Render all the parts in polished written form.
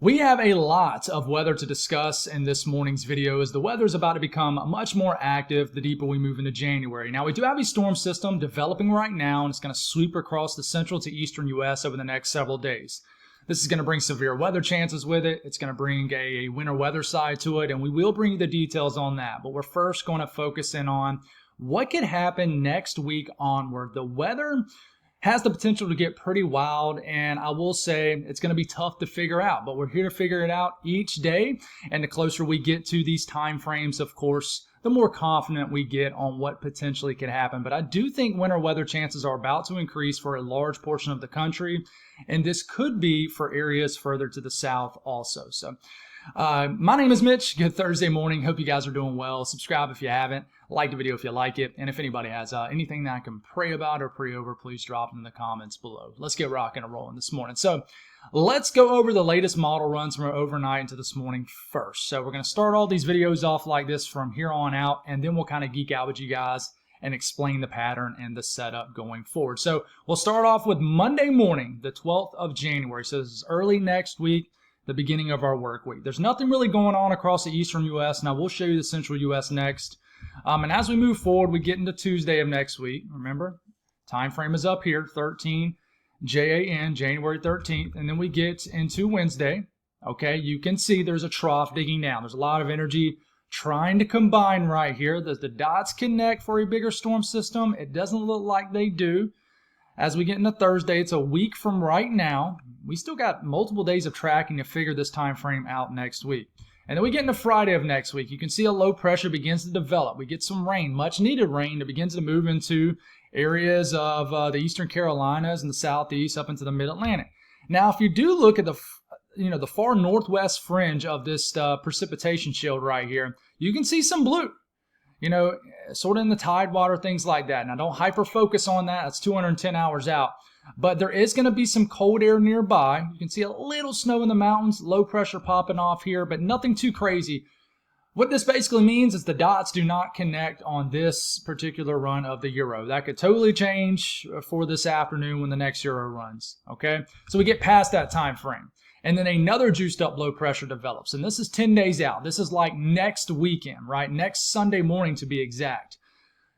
We have a lot of weather to discuss in this morning's video as the weather is about to become much more active the deeper we move into January. Now, we do have a storm system developing right now, and it's going to sweep across the central to eastern U.S. over the next several days. This is going to bring severe weather chances with it. It's going to bring a winter weather side to it, and we will bring you the details on that. But we're first going to focus in on what could happen next week onward. The weather has the potential to get pretty wild, and I will say it's going to be tough to figure out, but we're here to figure it out each day. And the closer we get to these time frames, of course, the more confident we get on what potentially could happen. But I do think winter weather chances are about to increase for a large portion of the country, and this could be for areas further to the south also. So my name is Mitch. Good Thursday morning. Hope you guys are doing well. Subscribe if you haven't. Like the video if you like it. And if anybody has anything that I can pray about or pray over, please drop it in the comments below. Let's get rocking and rolling this morning. So let's go over the latest model runs from overnight into this morning first. So we're going to start all these videos off like this from here on out, and then we'll kind of geek out with you guys and explain the pattern and the setup going forward. So we'll start off with Monday morning, the 12th of January. So this is early next week, the beginning of our work week. There's nothing really going on across the eastern U.S. Now we'll show you the central U.S. next. And as we move forward, we get into Tuesday of next week. Remember, time frame is up here, 13 JAN, January 13th. And then we get into Wednesday. Okay, you can see there's a trough digging down. There's a lot of energy trying to combine right here. As the dots connect for a bigger storm system, it doesn't look like they do. As we get into Thursday, it's a week from right now. We still got multiple days of tracking to figure this time frame out next week. And then we get into Friday of next week. You can see a low pressure begins to develop. We get some rain, much needed rain, that begins to move into areas of the eastern Carolinas and the southeast up into the mid-Atlantic. Now, if you do look at the far northwest fringe of this precipitation shield right here, you can see some blue. Sort of in the tidewater, things like that. Now, don't hyper focus on that. It's 210 hours out. But there is going to be some cold air nearby. You can see a little snow in the mountains, low pressure popping off here, but nothing too crazy. What this basically means is the dots do not connect on this particular run of the Euro. That could totally change for this afternoon when the next Euro runs. Okay, so we get past that time frame. And then another juiced up low pressure develops. And this is 10 days out. This is like next weekend, right? Next Sunday morning to be exact.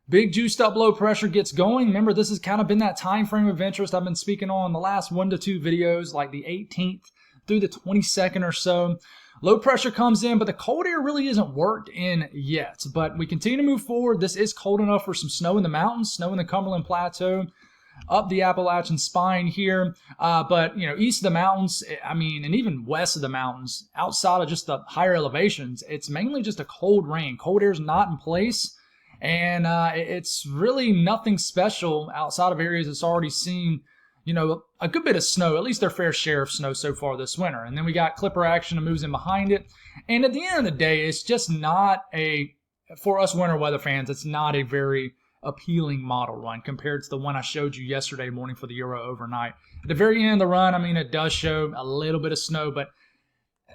Big juiced up low pressure gets going. Remember, this has kind of been that time frame of interest I've been speaking on the last 1 to 2 videos, like the 18th through the 22nd or so. Low pressure comes in, but the cold air really isn't worked in yet. But we continue to move forward. This is cold enough for some snow in the mountains, snow in the Cumberland Plateau, up the Appalachian Spine here. But, east of the mountains, and even west of the mountains, outside of just the higher elevations, it's mainly just a cold rain. Cold air is not in place. And it's really nothing special outside of areas that's already seen, a good bit of snow, at least their fair share of snow so far this winter. And then we got Clipper action that moves in behind it. And at the end of the day, it's just not for us winter weather fans, it's not a very appealing model run compared to the one I showed you yesterday morning for the Euro overnight. At the very end of the run, it does show a little bit of snow, but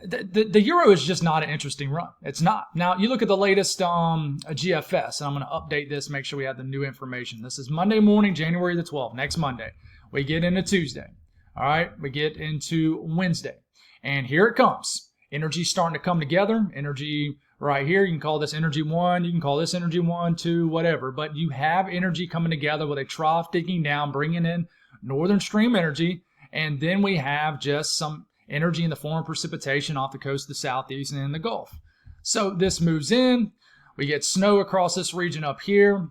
the Euro is just not an interesting run. It's not. Now, you look at the latest GFS, and I'm going to update this, make sure we have the new information. This is Monday morning, January the 12th, next Monday. We get into Tuesday. All right, we get into Wednesday. And here it comes. Energy starting to come together. Energy right here. You can call this energy 1. You can call this energy 1, 2, whatever. But you have energy coming together with a trough digging down, bringing in northern stream energy. And then we have just some energy in the form of precipitation off the coast of the southeast and in the Gulf. So this moves in. We get snow across this region up here.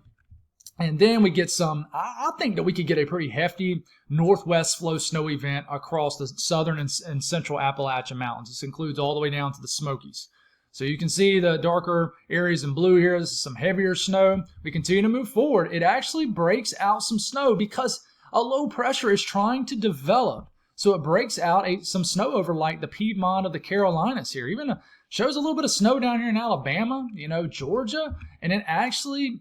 And then we get I think that we could get a pretty hefty northwest flow snow event across the southern and central Appalachian Mountains. This includes all the way down to the Smokies. So you can see the darker areas in blue here. This is some heavier snow. We continue to move forward. It actually breaks out some snow because a low pressure is trying to develop. So it breaks out some snow over like the Piedmont of the Carolinas here. Even shows a little bit of snow down here in Alabama, Georgia. And it actually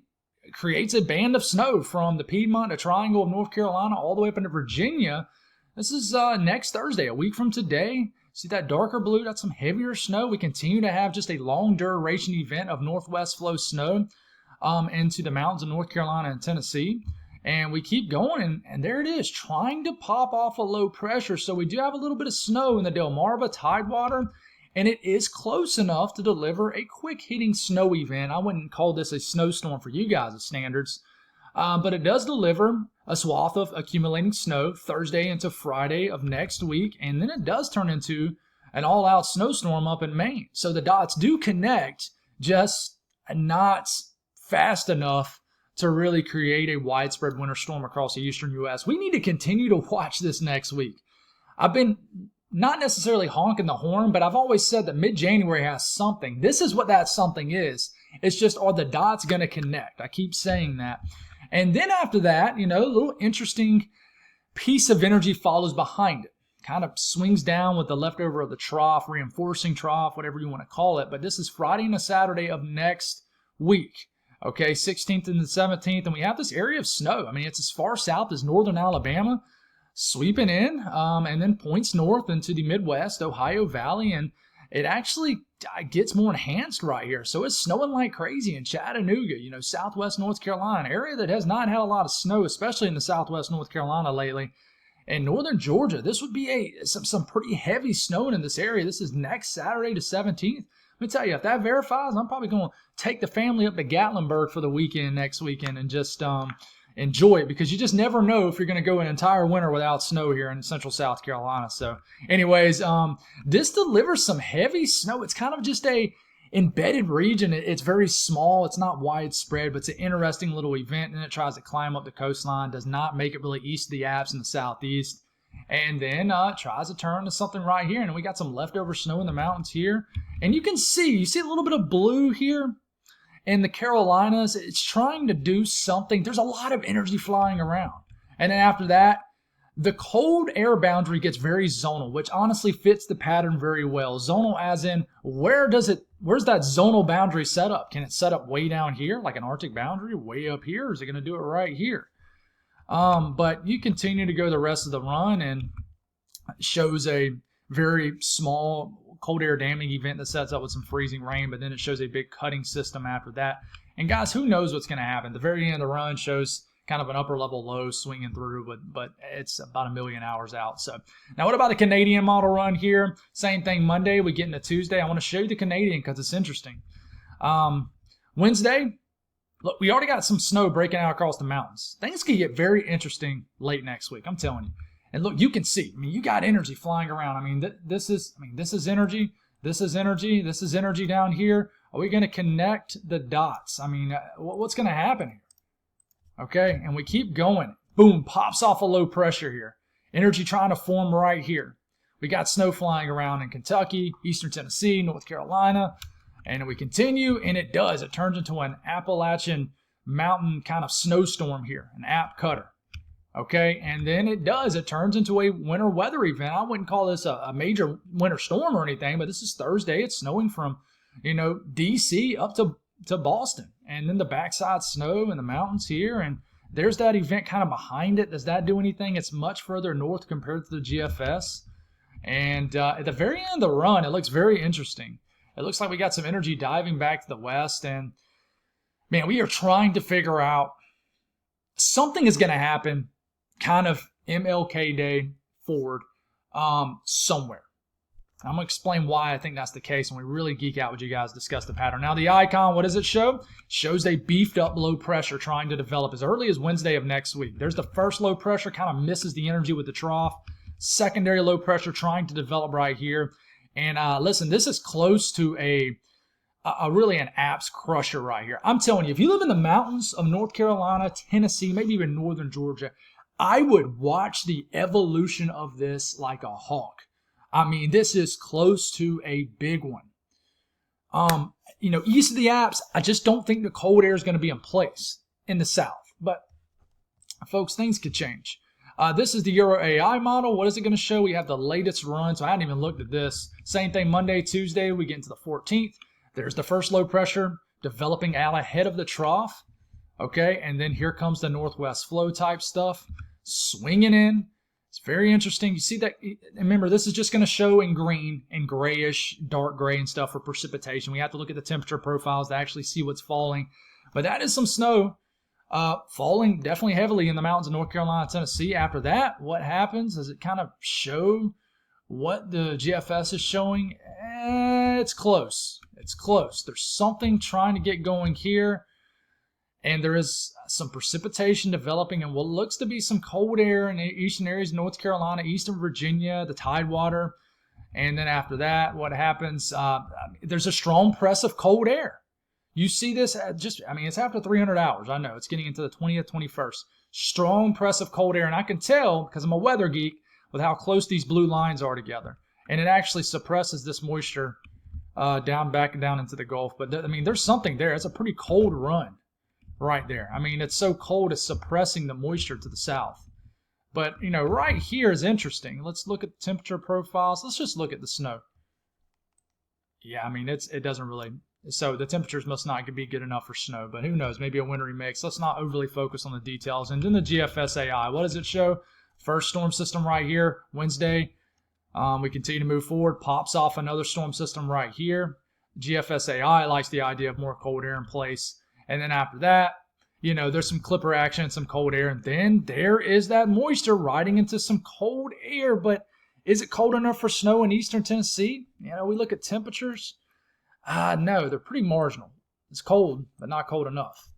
creates a band of snow from the Piedmont to Triangle of North Carolina all the way up into Virginia. This is next Thursday, a week from today. See that darker blue? That's some heavier snow. We continue to have just a long duration event of northwest flow snow into the mountains of North Carolina and Tennessee. And we keep going, and there it is, trying to pop off a low pressure. So we do have a little bit of snow in the Delmarva Tidewater, and it is close enough to deliver a quick hitting snow event. I wouldn't call this a snowstorm for you guys' standards, but it does deliver a swath of accumulating snow Thursday into Friday of next week, and then it does turn into an all-out snowstorm up in Maine. So the dots do connect, just not fast enough to really create a widespread winter storm across the eastern U.S. We need to continue to watch this next week. I've been not necessarily honking the horn, but I've always said that mid-January has something. This is what that something is. It's just, are the dots going to connect? I keep saying that. And then after that, a little interesting piece of energy follows behind it. Kind of swings down with the leftover of the trough, reinforcing trough, whatever you want to call it. But this is Friday and Saturday of next week. Okay, 16th and the 17th, and we have this area of snow. I mean, it's as far south as northern Alabama, sweeping in, and then points north into the Midwest, Ohio Valley, and it actually gets more enhanced right here. So it's snowing like crazy in Chattanooga, southwest North Carolina, area that has not had a lot of snow, especially in the southwest North Carolina lately. And northern Georgia, this would be some pretty heavy snowing in this area. This is next Saturday to 17th. Let me tell you, if that verifies, I'm probably going to take the family up to Gatlinburg for the weekend next weekend and just enjoy it, because you just never know if you're going to go an entire winter without snow here in central South Carolina. So anyways, this delivers some heavy snow. It's kind of just a embedded region. It's very small. It's not widespread, but it's an interesting little event, and it tries to climb up the coastline, does not make it really east of the Alps in the southeast, and then tries to turn to something right here. And we got some leftover snow in the mountains here. And you see a little bit of blue here in the Carolinas. It's trying to do something. There's a lot of energy flying around. And then after that, the cold air boundary gets very zonal, which honestly fits the pattern very well. Zonal as in, where's that zonal boundary set up? Can it set up way down here, like an Arctic boundary, way up here? Or is it going to do it right here? But you continue to go the rest of the run, and it shows a very small cold air damming event that sets up with some freezing rain, but then it shows a big cutting system after that. And guys, who knows what's going to happen? The very end of the run shows kind of an upper level low swinging through, but it's about 1 million hours out. So now what about the Canadian model run here? Same thing Monday, we get into Tuesday. I want to show you the Canadian because it's interesting. Wednesday, look, we already got some snow breaking out across the mountains. Things could get very interesting late next week, I'm telling you. And look, you can see, you got energy flying around. This is energy. This is energy. This is energy down here. Are we going to connect the dots? What's going to happen here? Okay, and we keep going. Boom, pops off a low pressure here. Energy trying to form right here. We got snow flying around in Kentucky, eastern Tennessee, North Carolina. And we continue, and it does. It turns into an Appalachian mountain kind of snowstorm here, an app cutter. Okay, and then it turns into a winter weather event. I wouldn't call this a major winter storm or anything, but this is Thursday. It's snowing from, D.C. up to Boston. And then the backside snow in the mountains here, and there's that event kind of behind it. Does that do anything? It's much further north compared to the GFS. And at the very end of the run, it looks very interesting. It looks like we got some energy diving back to the west, and man, we are trying to figure out something is going to happen kind of MLK Day forward somewhere. I'm going to explain why I think that's the case when we really geek out with you guys, discuss the pattern. Now, the icon, what does it show? Shows a beefed up low pressure trying to develop as early as Wednesday of next week. There's the first low pressure, kind of misses the energy with the trough. Secondary low pressure trying to develop right here. And listen, this is close to a really an apps crusher right here. I'm telling you, if you live in the mountains of North Carolina, Tennessee, maybe even northern Georgia, I would watch the evolution of this like a hawk. This is close to a big one. East of the Alps, I just don't think the cold air is going to be in place in the south. But, folks, things could change. This is the Euro AI model. What is it going to show? We have the latest run, so I hadn't even looked at this. Same thing Monday, Tuesday, we get into the 14th. There's the first low pressure developing out ahead of the trough. Okay, and then here comes the northwest flow type stuff swinging in. It's very interesting. You see that, remember, this is just going to show in green and grayish, dark gray and stuff for precipitation. We have to look at the temperature profiles to actually see what's falling. But that is some snow falling definitely heavily in the mountains of North Carolina, Tennessee. After that, what happens? Does it kind of show what the GFS is showing? It's close. It's close. There's something trying to get going here. And there is some precipitation developing in what looks to be some cold air in the eastern areas of North Carolina, eastern Virginia, the Tidewater. And then after that, what happens? There's a strong press of cold air. You see this it's after 300 hours. I know it's getting into the 20th, 21st. Strong press of cold air. And I can tell, because I'm a weather geek, with how close these blue lines are together. And it actually suppresses this moisture back down into the Gulf. But there's something there. It's a pretty cold run right there. It's so cold it's suppressing the moisture to the south. But, right here is interesting. Let's look at the temperature profiles. Let's just look at the snow. Yeah, it doesn't really. So the temperatures must not be good enough for snow. But who knows? Maybe a wintry mix. Let's not overly focus on the details. And then the GFS AI. What does it show? First storm system right here, Wednesday. We continue to move forward. Pops off another storm system right here. GFS AI likes the idea of more cold air in place. And then after that, there's some clipper action, some cold air. And then there is that moisture riding into some cold air. But is it cold enough for snow in eastern Tennessee? We look at temperatures. No, they're pretty marginal. It's cold, but not cold enough.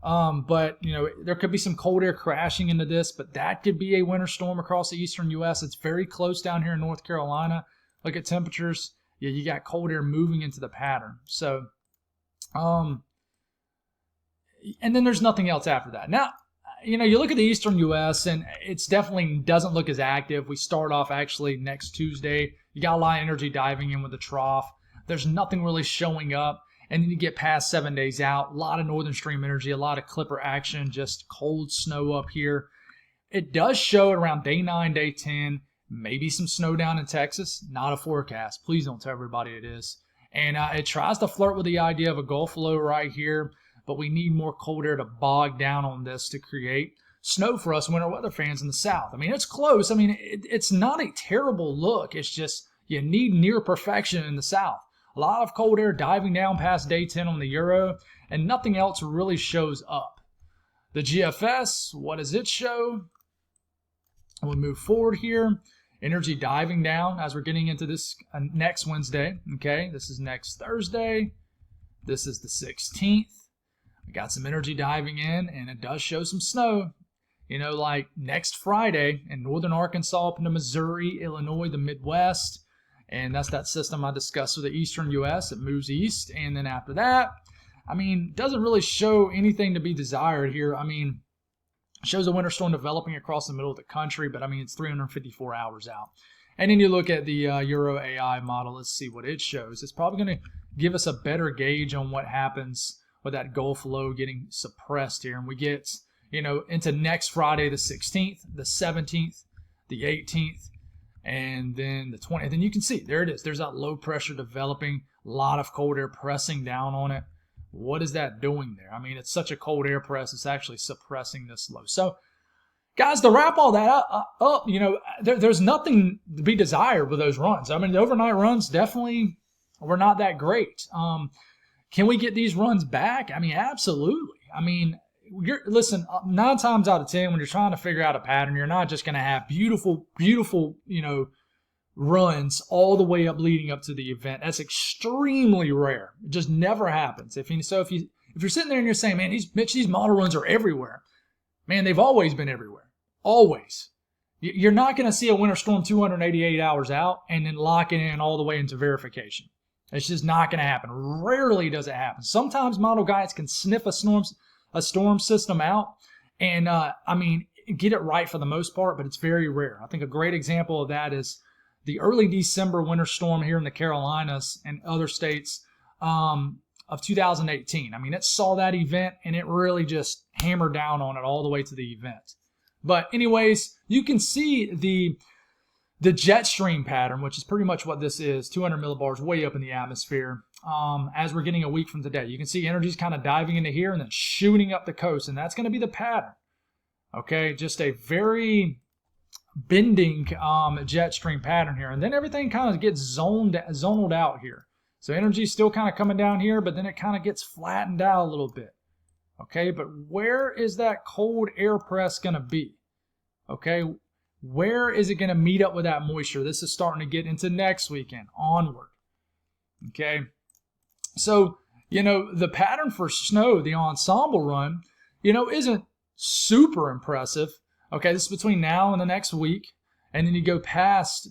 But there could be some cold air crashing into this, but that could be a winter storm across the eastern U.S. It's very close down here in North Carolina. Look at temperatures. Yeah, you got cold air moving into the pattern. So, and then there's nothing else after that. Now, you look at the eastern U.S. and it's definitely doesn't look as active. We start off actually next Tuesday. You got a lot of energy diving in with the trough. There's nothing really showing up. And then you get past 7 days out, a lot of northern stream energy, a lot of clipper action, just cold snow up here. It does show around day 9, day 10, maybe some snow down in Texas. Not a forecast. Please don't tell everybody it is. And it tries to flirt with the idea of a Gulf low right here, but we need more cold air to bog down on this to create snow for us winter weather fans in the south. It's close. It's not a terrible look. It's just you need near perfection in the south. A lot of cold air diving down past day 10 on the Euro, and nothing else really shows up. The GFS, what does it show? We'll move forward here. Energy diving down as we're getting into this next Wednesday. Okay, this is next Thursday. This is the 16th. We got some energy diving in, and it does show some snow. Like next Friday in northern Arkansas up into Missouri, Illinois, the Midwest. And that's that system I discussed with the eastern U.S. It moves east. And then after that, doesn't really show anything to be desired here. Shows a winter storm developing across the middle of the country, but it's 354 hours out. And then you look at the Euro AI model. Let's see what it shows. It's probably going to give us a better gauge on what happens with that Gulf low getting suppressed here. And we get, into next Friday, the 16th, the 17th, the 18th, and then the 20th. Then you can see, there it is. There's that low pressure developing, a lot of cold air pressing down on it. What is that doing there? It's such a cold air press, it's actually suppressing this low. So, guys, to wrap all that up, there's nothing to be desired with those runs. The overnight runs definitely were not that great. Can we get these runs back? Absolutely. Listen, 9 times out of 10, when you're trying to figure out a pattern, you're not just going to have beautiful, runs all the way up leading up to the event. That's extremely rare. It just never happens. If you're sitting there and you're saying, man, these model runs are everywhere. Man, they've always been everywhere. Always. You're not going to see a winter storm 288 hours out and then lock it in all the way into verification. It's just not going to happen. Rarely does it happen. Sometimes model guides can sniff a storm system out and, get it right for the most part, but it's very rare. I think a great example of that is the early December winter storm here in the Carolinas and other states of 2018. It saw that event and it really just hammered down on it all the way to the event. But anyways, you can see the jet stream pattern, which is pretty much what this is, 200 millibars way up in the atmosphere. As we're getting a week from today, you can see energy's kind of diving into here and then shooting up the coast, and that's going to be the pattern. Okay, just a very bending jet stream pattern here, and then everything kind of gets zoned out here. So energy's still kind of coming down here, but then it kind of gets flattened out a little bit. Okay, but where is that cold air press going to be? Okay, where is it going to meet up with that moisture? This is starting to get into next weekend onward. Okay, so, the pattern for snow, the ensemble run, isn't super impressive. Okay, this is between now and the next week. And then you go past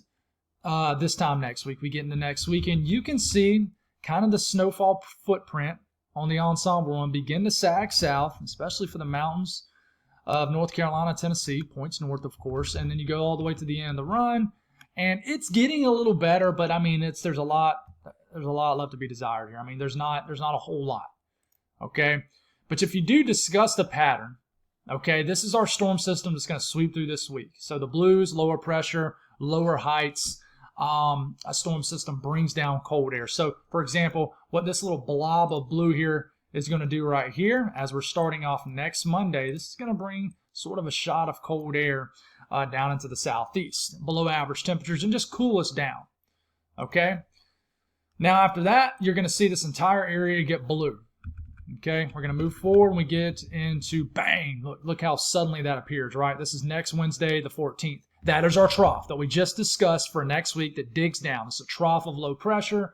this time next week. We get into next week, and you can see kind of the snowfall footprint on the ensemble run begin to sag south, especially for the mountains of North Carolina, Tennessee, points north, of course. And then you go all the way to the end of the run, and it's getting a little better, but I mean, there's a lot left to be desired here. I mean, there's not a whole lot. Okay, but if you do discuss the pattern, okay, this is our storm system that's going to sweep through this week. So the blues, lower pressure, lower heights, a storm system brings down cold air. So, for example, what this little blob of blue here is going to do right here, as we're starting off next Monday, this is going to bring sort of a shot of cold air down into the southeast, below average temperatures, and just cool us down. Okay? Now, after that, you're going to see this entire area get blue. Okay, we're going to move forward and we get into bang. Look how suddenly that appears, right? This is next Wednesday, the 14th. That is our trough that we just discussed for next week that digs down. It's a trough of low pressure,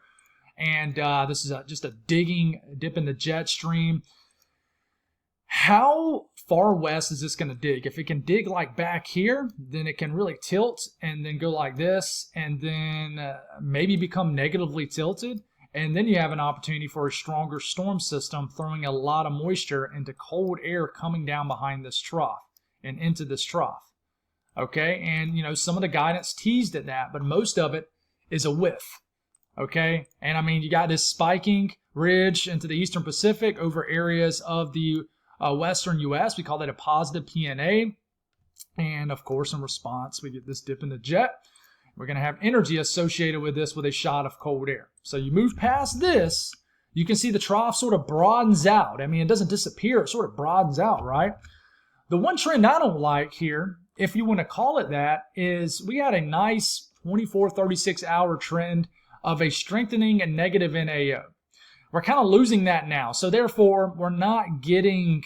and this is just a dip in the jet stream. How far west is this going to dig? If it can dig like back here, then it can really tilt and then go like this, and then maybe become negatively tilted. And then you have an opportunity for a stronger storm system throwing a lot of moisture into cold air coming down behind this trough and into this trough. Okay, and some of the guidance teased at that, but most of it is a whiff. Okay, and I mean, you got this spiking ridge into the eastern Pacific over areas of the western U.S. We call that a positive PNA. And of course, in response, we get this dip in the jet. We're going to have energy associated with this with a shot of cold air. So you move past this, you can see the trough sort of broadens out. I mean, it doesn't disappear, it sort of broadens out, right? The one trend I don't like here, if you want to call it that, is we had a nice 24, 36-hour trend of a strengthening and negative NAO. We're kind of losing that now. So therefore, we're not getting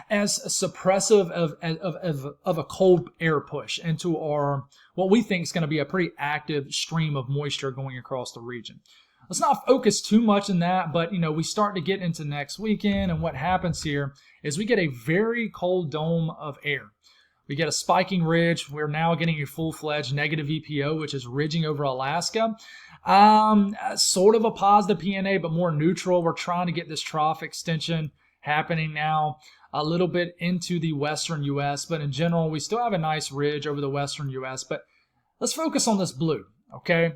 as suppressive of a cold air push into our what we think is going to be a pretty active stream of moisture going across the region. Let's not focus too much on that, but we start to get into next weekend, and what happens here is we get a very cold dome of air. We get a spiking ridge. We're now getting a full-fledged negative EPO, which is ridging over Alaska. Sort of a positive PNA, but more neutral. We're trying to get this trough extension happening now a little bit into the western U.S., but in general, we still have a nice ridge over the western U.S., but let's focus on this blue, okay?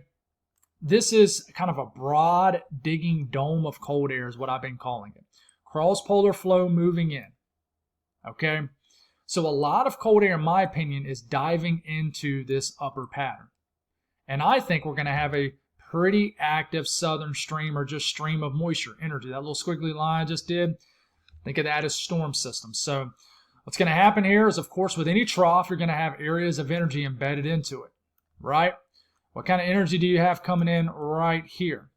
This is kind of a broad digging dome of cold air is what I've been calling it. Cross-polar flow moving in, okay? So a lot of cold air, in my opinion, is diving into this upper pattern. And I think we're going to have a pretty active southern stream or just stream of moisture, energy. That little squiggly line I just did, think of that as storm systems. So what's going to happen here is, of course, with any trough, you're going to have areas of energy embedded into it, right? What kind of energy do you have coming in right here?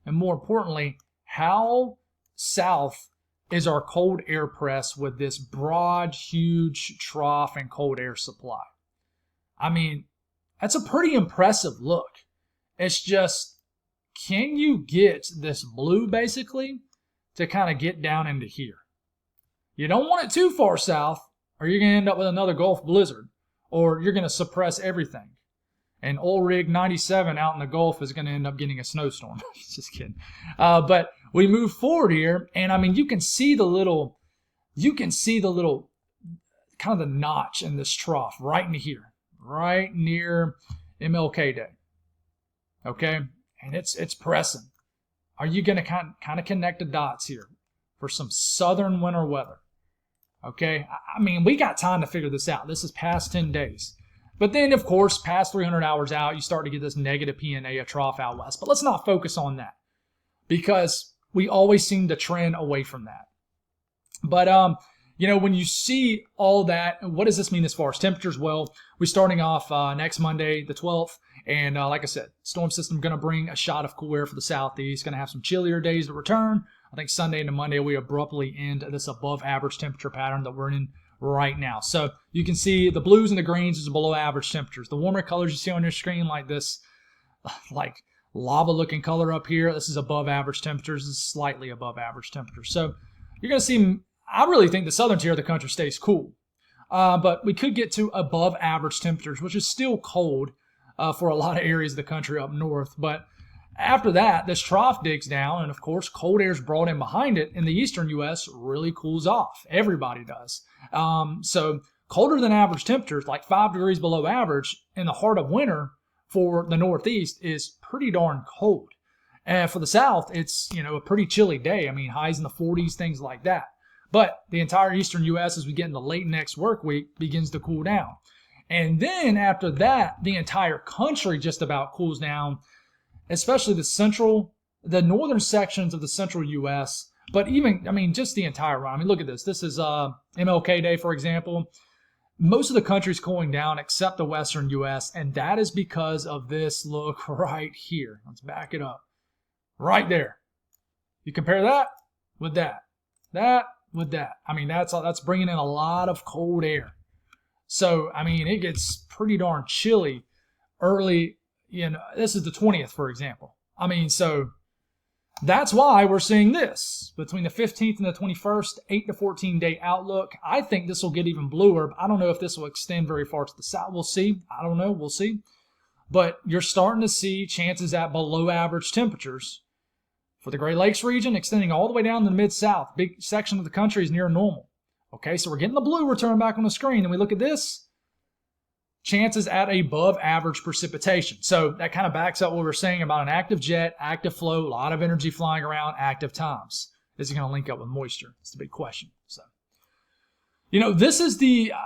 And more importantly, how south is our cold air press with this broad, huge trough and cold air supply? I mean, that's a pretty impressive look. It's just, can you get this blue basically to kind of get down into here? You don't want it too far south, or you're going to end up with another Gulf blizzard, or you're going to suppress everything. And old rig 97 out in the Gulf is going to end up getting a snowstorm. Just kidding. But we move forward here, and I mean, you can see the little kind of the notch in this trough right into here, right near MLK Day. Okay, and it's pressing. Are you going to kind of connect the dots here for some southern winter weather? Okay, I mean, we got time to figure this out. This is past 10 days. But then, of course, past 300 hours out, you start to get this negative PNA, a trough out west. But let's not focus on that because we always seem to trend away from that. But, when you see all that, what does this mean as far as temperatures? Well, we're starting off next Monday, the 12th. And like I said, storm system going to bring a shot of cool air for the southeast. Going to have some chillier days to return. I think Sunday into Monday, we abruptly end this above average temperature pattern that we're in right now. So you can see the blues and the greens is below average temperatures. The warmer colors you see on your screen, like this, like lava looking color up here, this is above average temperatures. This is slightly above average temperatures. So you're going to see, I really think the southern tier of the country stays cool. But we could get to above average temperatures, which is still cold for a lot of areas of the country up north. But after that, this trough digs down, and of course, cold air is brought in behind it, and the eastern U.S. really cools off. Everybody does. So colder than average temperatures, like 5 degrees below average in the heart of winter for the Northeast is pretty darn cold. And for the South, it's, a pretty chilly day. I mean, highs in the 40s, things like that. But the entire eastern U.S., as we get into late next work week, begins to cool down. And then after that, the entire country just about cools down, especially the northern sections of the central U.S., but even, just the entire run. I mean, look at this. This is MLK Day, for example. Most of the country's cooling down except the western U.S., and that is because of this look right here. Let's back it up. Right there. You compare that with that. That with that. I mean, that's bringing in a lot of cold air. So, I mean, it gets pretty darn chilly early. This is the 20th, for example. I mean, so that's why we're seeing this between the 15th and the 21st, 8 to 14 day outlook. I think this will get even bluer. But I don't know if this will extend very far to the south. We'll see. I don't know. We'll see. But you're starting to see chances at below average temperatures for the Great Lakes region, extending all the way down to the mid-south. Big section of the country is near normal. Okay, so we're getting the blue return back on the screen. And we look at this. Chances at above average precipitation. So that kind of backs up what we're saying about an active jet, active flow, a lot of energy flying around, active times. Is it going to link up with moisture? It's the big question. So, this is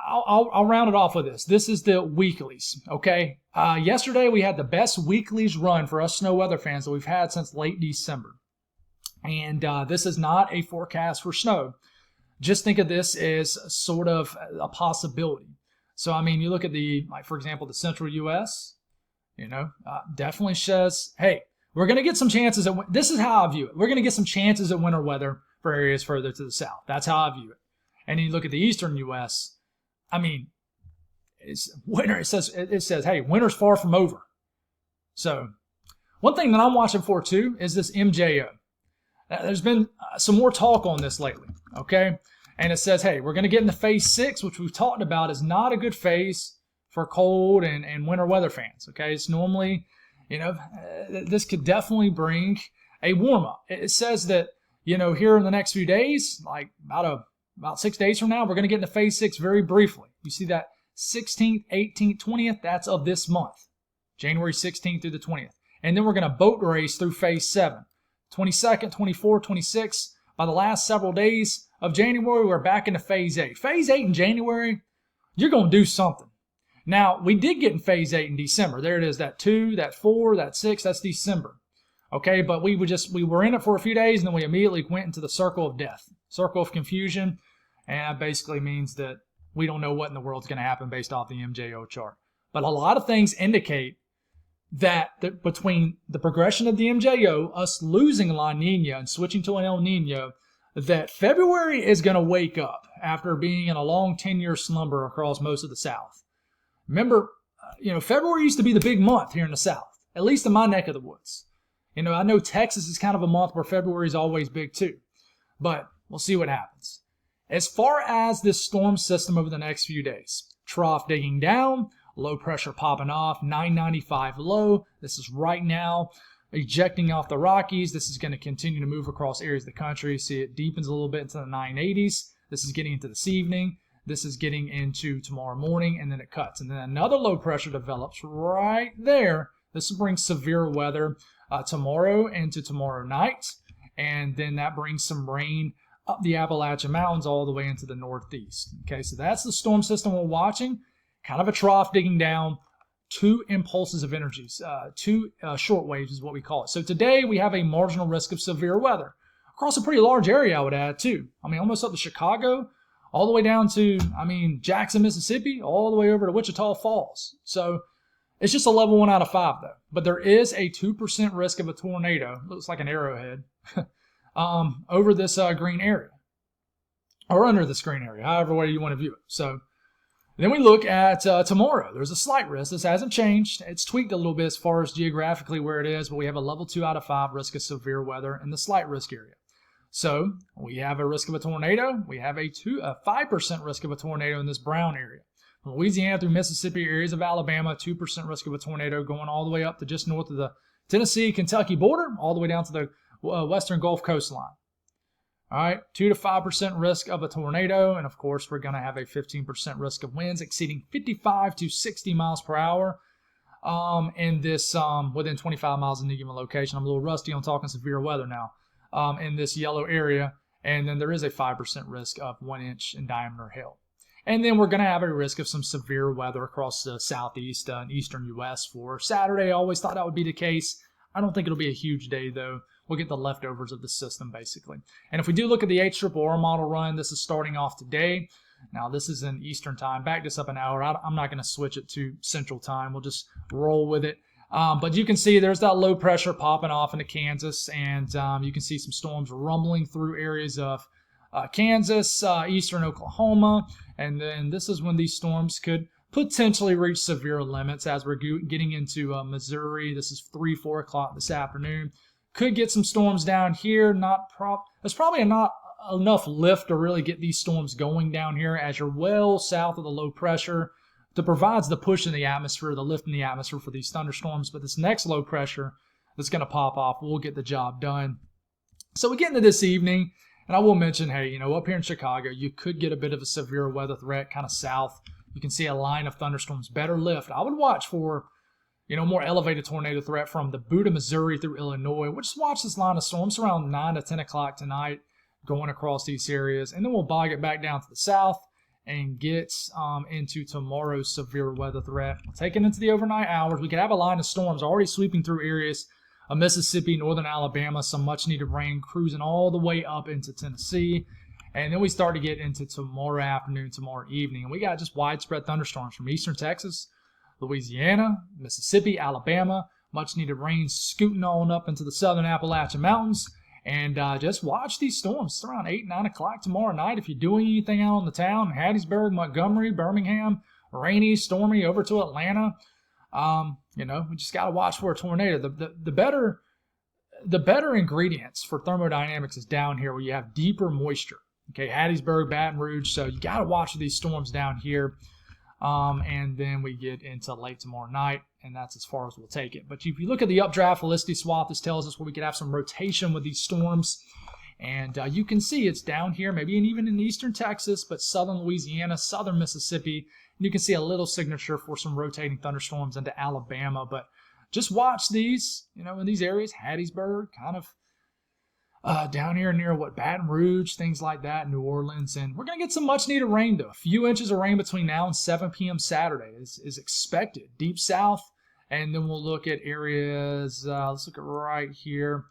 I'll round it off with this. This is the weeklies, okay? Yesterday we had the best weeklies run for us snow weather fans that we've had since late December. And this is not a forecast for snow. Just think of this as sort of a possibility. So, I mean, you look at for example, the central U.S., definitely says, hey, we're going to get some chances this is how I view it. We're going to get some chances at winter weather for areas further to the south. That's how I view it. And you look at the eastern U.S., I mean, it's winter. It says, hey, winter's far from over. So, one thing that I'm watching for, too, is this MJO. There's been some more talk on this lately, okay? And it says, hey, we're going to get into phase 6, which we've talked about is not a good phase for cold and winter weather fans. Okay, it's normally, this could definitely bring a warm up. It says that, here in the next few days, like about 6 days from now, we're going to get into phase 6 very briefly. You see that 16th, 18th, 20th, that's of this month, January 16th through the 20th. And then we're going to boat race through phase 7, 22nd, 24th, 26th. By the last several days of January, we're back into phase 8. Phase 8 in January, you're going to do something. Now, we did get in phase 8 in December. There it is, that 2, that 4, that 6, that's December. Okay, but we were in it for a few days, and then we immediately went into the circle of death, circle of confusion, and that basically means that we don't know what in the world's going to happen based off the MJO chart. But a lot of things indicate that between the progression of the MJO, us losing La Nina and switching to an El Nino, that February is going to wake up after being in a long 10-year slumber across most of the South. Remember, February used to be the big month here in the South, at least in my neck of the woods. I know Texas is kind of a month where February is always big too, but we'll see what happens. As far as this storm system over the next few days, trough digging down, low pressure popping off, 995 low. This is right now ejecting off the Rockies. This is going to continue to move across areas of the country. See, it deepens a little bit into the 980s. This is getting into this evening. This is getting into tomorrow morning, and then it cuts. And then another low pressure develops right there. This will bring severe weather tomorrow into tomorrow night. And then that brings some rain up the Appalachian Mountains all the way into the northeast. Okay, so that's the storm system we're watching. Kind of a trough digging down, 2 impulses of energies, 2 short waves is what we call it. So today we have a marginal risk of severe weather across a pretty large area, I would add, too. I mean, almost up to Chicago, all the way down to, Jackson, Mississippi, all the way over to Wichita Falls. So it's just a level 1 out of 5, though. But there is a 2% risk of a tornado. Looks like an arrowhead. over this green area, or under this green area, however way you want to view it. So then we look at tomorrow. There's a slight risk. This hasn't changed. It's tweaked a little bit as far as geographically where it is, but we have a level 2 out of 5 risk of severe weather in the slight risk area. So we have a risk of a tornado. We have a 5% risk of a tornado in this brown area. From Louisiana through Mississippi, areas of Alabama, 2% risk of a tornado going all the way up to just north of the Tennessee-Kentucky border, all the way down to the western Gulf coastline. All right, 2 to 5% risk of a tornado, and of course, we're going to have a 15% risk of winds exceeding 55 to 60 miles per hour in this within 25 miles of any given location. I'm a little rusty on talking severe weather now in this yellow area, and then there is a 5% risk of 1 inch in diameter hail. And then we're going to have a risk of some severe weather across the southeast and eastern U.S. for Saturday. I always thought that would be the case. I don't think it'll be a huge day, though. We'll get the leftovers of the system, basically. And if we do look at the HRRR model run, this is starting off today. Now, this is in Eastern time. Back this up an hour. I'm not going to switch it to Central time. We'll just roll with it. But you can see there's that low pressure popping off into Kansas, and you can see some storms rumbling through areas of Kansas, eastern Oklahoma, and then this is when these storms could potentially reach severe limits as we're getting into Missouri. This is 3-4 o'clock this afternoon. Could get some storms down here. There's probably not enough lift to really get these storms going down here as you're well south of the low pressure that provides the push in the atmosphere, the lift in the atmosphere for these thunderstorms. But this next low pressure that's going to pop off will get the job done. So we get into this evening, and I will mention, hey, up here in Chicago, you could get a bit of a severe weather threat kind of south. You can see a line of thunderstorms, better lift. I would watch for more elevated tornado threat from the Butte, Missouri through Illinois. We'll just watch this line of storms around 9 to 10 o'clock tonight going across these areas. And then we'll bog it back down to the south and get into tomorrow's severe weather threat. Taking into the overnight hours, we could have a line of storms already sweeping through areas of Mississippi, northern Alabama, some much-needed rain cruising all the way up into Tennessee. And then we start to get into tomorrow afternoon, tomorrow evening. And we got just widespread thunderstorms from eastern Texas, Louisiana, Mississippi, Alabama, much-needed rain scooting on up into the southern Appalachian Mountains. And just watch these storms. It's around 8, 9 o'clock tomorrow night. If you're doing anything out in the town, Hattiesburg, Montgomery, Birmingham, rainy, stormy, over to Atlanta, we just got to watch for a tornado. The better ingredients for thermodynamics is down here where you have deeper moisture. Okay, Hattiesburg, Baton Rouge. So you got to watch these storms down here. And then we get into late tomorrow night, and that's as far as we'll take it. But if you look at the updraft velocity swath, this tells us where we could have some rotation with these storms. And you can see it's down here, maybe even in eastern Texas, but southern Louisiana, southern Mississippi. And you can see a little signature for some rotating thunderstorms into Alabama. But just watch these, in these areas, Hattiesburg, kind of down here near Baton Rouge, things like that, New Orleans. And we're going to get some much needed rain, though. A few inches of rain between now and 7 p.m. Saturday is expected. Deep south. And then we'll look at areas, let's look at right here.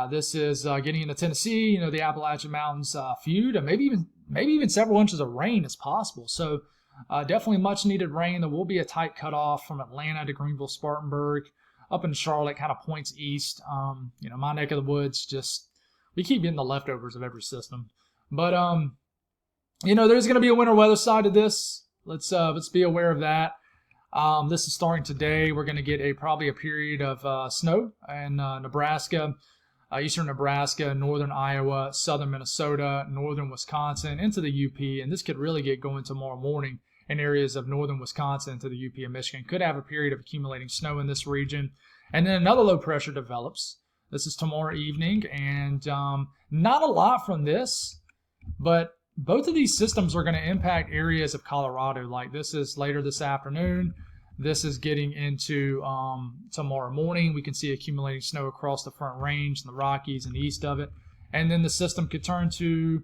This is getting into Tennessee, the Appalachian Mountains, a few to maybe even several inches of rain is possible. So definitely much needed rain. There will be a tight cutoff from Atlanta to Greenville, Spartanburg, up in Charlotte, kind of points east. My neck of the woods, we keep getting the leftovers of every system. But, there's going to be a winter weather side to this. Let's be aware of that. This is starting today. We're going to get probably a period of snow in Nebraska, eastern Nebraska, northern Iowa, southern Minnesota, northern Wisconsin, into the UP. And this could really get going tomorrow morning in areas of northern Wisconsin to the UP and Michigan. Could have a period of accumulating snow in this region. And then another low pressure develops. This is tomorrow evening. And not a lot from this, but both of these systems are going to impact areas of Colorado. Like this is later this afternoon. This is getting into tomorrow morning. We can see accumulating snow across the Front Range and the Rockies and east of it. And then the system could turn to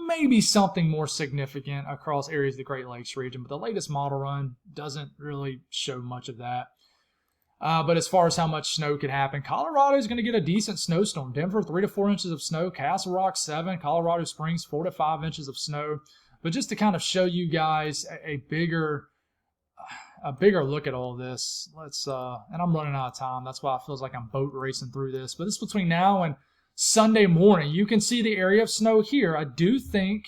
maybe something more significant across areas of the Great Lakes region. But the latest model run doesn't really show much of that. But as far as how much snow could happen, Colorado is going to get a decent snowstorm. Denver, 3 to 4 inches of snow. Castle Rock, 7. Colorado Springs, 4 to 5 inches of snow. But just to kind of show you guys a bigger look at all this, and I'm running out of time. That's why it feels like I'm boat racing through this. But this is between now and Sunday morning. You can see the area of snow here. I do think,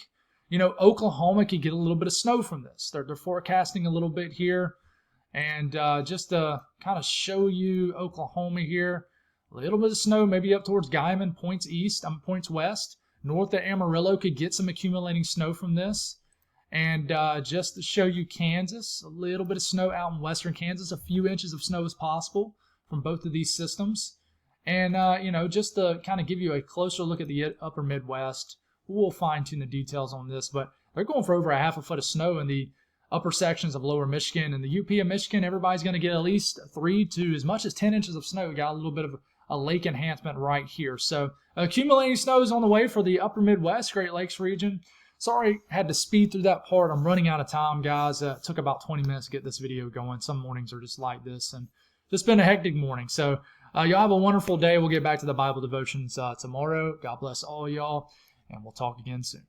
Oklahoma could get a little bit of snow from this. They're forecasting a little bit here. And just to kind of show you Oklahoma here, a little bit of snow maybe up towards Guymon, points west. North of Amarillo could get some accumulating snow from this. And just to show you Kansas, a little bit of snow out in western Kansas. A few inches of snow is possible from both of these systems. And, just to kind of give you a closer look at the upper Midwest, we'll fine-tune the details on this. But they're going for over a half a foot of snow in the upper sections of lower Michigan. And the UP of Michigan, everybody's going to get at least 3 to as much as 10 inches of snow. We got a little bit of a lake enhancement right here. So accumulating snow is on the way for the upper Midwest, Great Lakes region. Sorry, had to speed through that part. I'm running out of time, guys. It took about 20 minutes to get this video going. Some mornings are just like this, and it's been a hectic morning. So y'all have a wonderful day. We'll get back to the Bible devotions tomorrow. God bless all y'all, and we'll talk again soon.